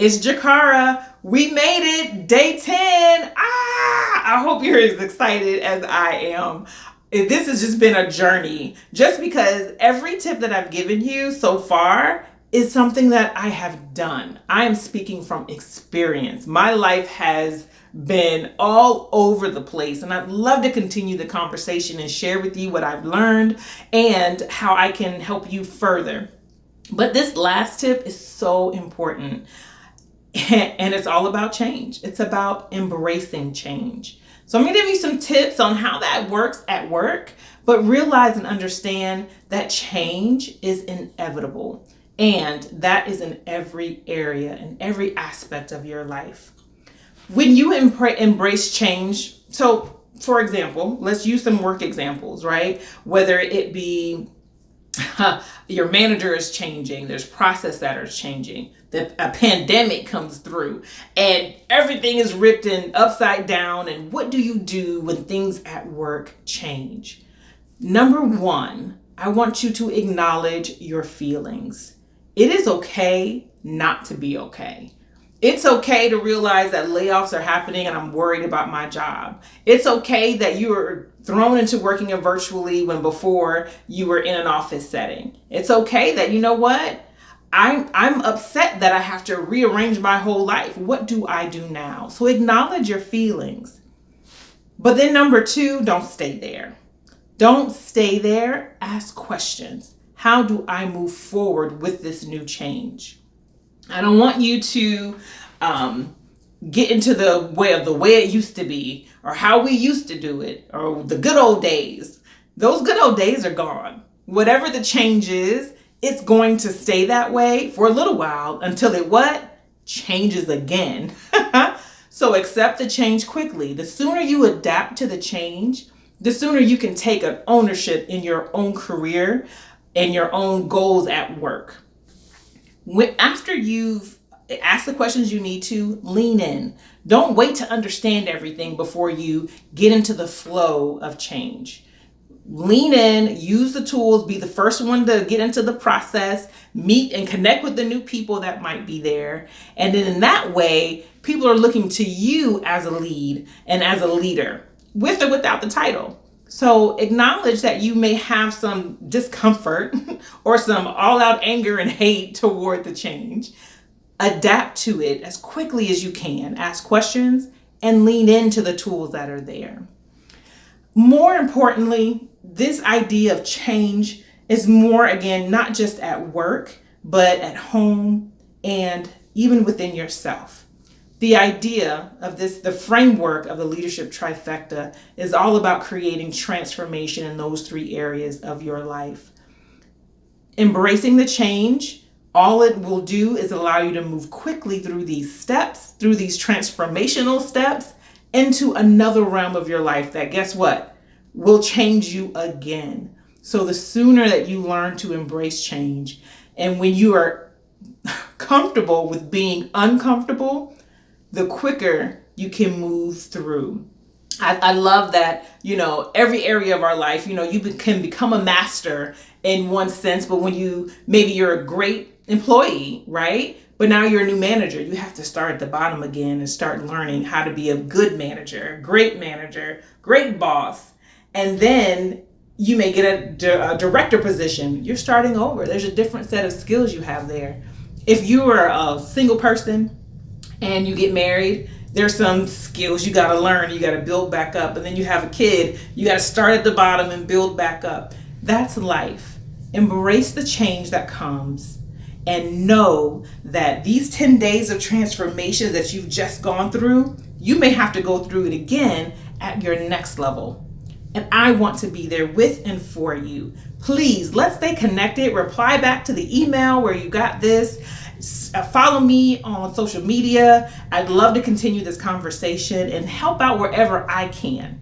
It's Jecara. We made it. Day 10. I hope you're as excited as I am. This has just been a journey. Just because every tip that I've given you so far is something that I have done. I am speaking from experience. My life has been all over the place, and I'd love to continue the conversation and share with you what I've learned and how I can help you further. But this last tip is so important. And it's all about change. It's about embracing change. So I'm going to give you some tips on how that works at work, but realize and understand that change is inevitable. And that is in every area, in every aspect of your life. When you embrace change, so for example, let's use some work examples, right? Whether it be your manager is changing, there's process that are changing, a pandemic comes through and everything is ripped and upside down. And what do you do when things at work change? Number one, I want you to acknowledge your feelings. It is okay not to be okay. It's okay to realize that layoffs are happening and I'm worried about my job. It's okay that you are thrown into working virtually when before you were in an office setting. It's okay that, you know what? I'm upset that I have to rearrange my whole life. What do I do now? So acknowledge your feelings. But then number two, don't stay there. Don't stay there. Ask questions. How do I move forward with this new change? I don't want you to get into the way it used to be, or how we used to do it, or the good old days. Those good old days are gone. Whatever the change is, it's going to stay that way for a little while until it what? Changes again. So accept the change quickly. The sooner you adapt to the change, the sooner you can take an ownership in your own career and your own goals at work. After you've asked the questions you need to, lean in. Don't wait to understand everything before you get into the flow of change. Lean in, use the tools, be the first one to get into the process, meet and connect with the new people that might be there. And then in that way, people are looking to you as a lead and as a leader, with or without the title. So acknowledge that you may have some discomfort or some all-out anger and hate toward the change. Adapt to it as quickly as you can. Ask questions and lean into the tools that are there. More importantly, this idea of change is more, again, not just at work, but at home and even within yourself. The idea of the framework of the leadership trifecta is all about creating transformation in those three areas of your life. Embracing the change, all it will do is allow you to move quickly through these steps, through these transformational steps, into another realm of your life that, guess what, will change you again. So the sooner that you learn to embrace change, and when you are comfortable with being uncomfortable, the quicker you can move through. I love that, every area of our life, you can become a master in one sense, but when maybe you're a great employee, right? But now you're a new manager. You have to start at the bottom again and start learning how to be a good manager, great boss. And then you may get a director position. You're starting over. There's a different set of skills you have there. If you are a single person and you get married, there's some skills you got to learn. You got to build back up. And then you have a kid. You got to start at the bottom and build back up. That's life. Embrace the change that comes and know that these 10 days of transformation that you've just gone through, you may have to go through it again at your next level. And I want to be there with and for you. Please, let's stay connected. Reply back to the email where you got this. Follow me on social media. I'd love to continue this conversation and help out wherever I can.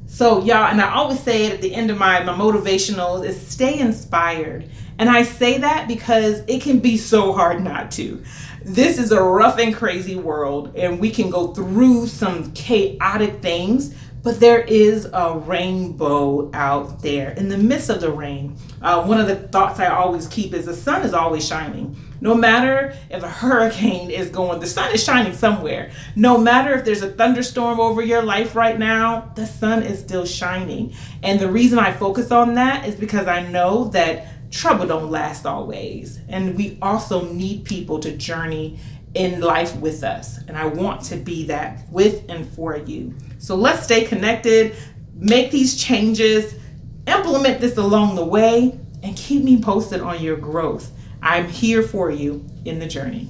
So y'all, and I always say it at the end of my motivational, is stay inspired. And I say that because it can be so hard not to. This is a rough and crazy world, and we can go through some chaotic things, but there is a rainbow out there in the midst of the rain. One of the thoughts I always keep is the sun is always shining. No matter if a hurricane is going, the sun is shining somewhere. No matter if there's a thunderstorm over your life right now, the sun is still shining. And the reason I focus on that is because I know that trouble don't last always. And we also need people to journey in life with us. And I want to be that with and for you. So let's stay connected, make these changes, implement this along the way, and keep me posted on your growth. I'm here for you in the journey.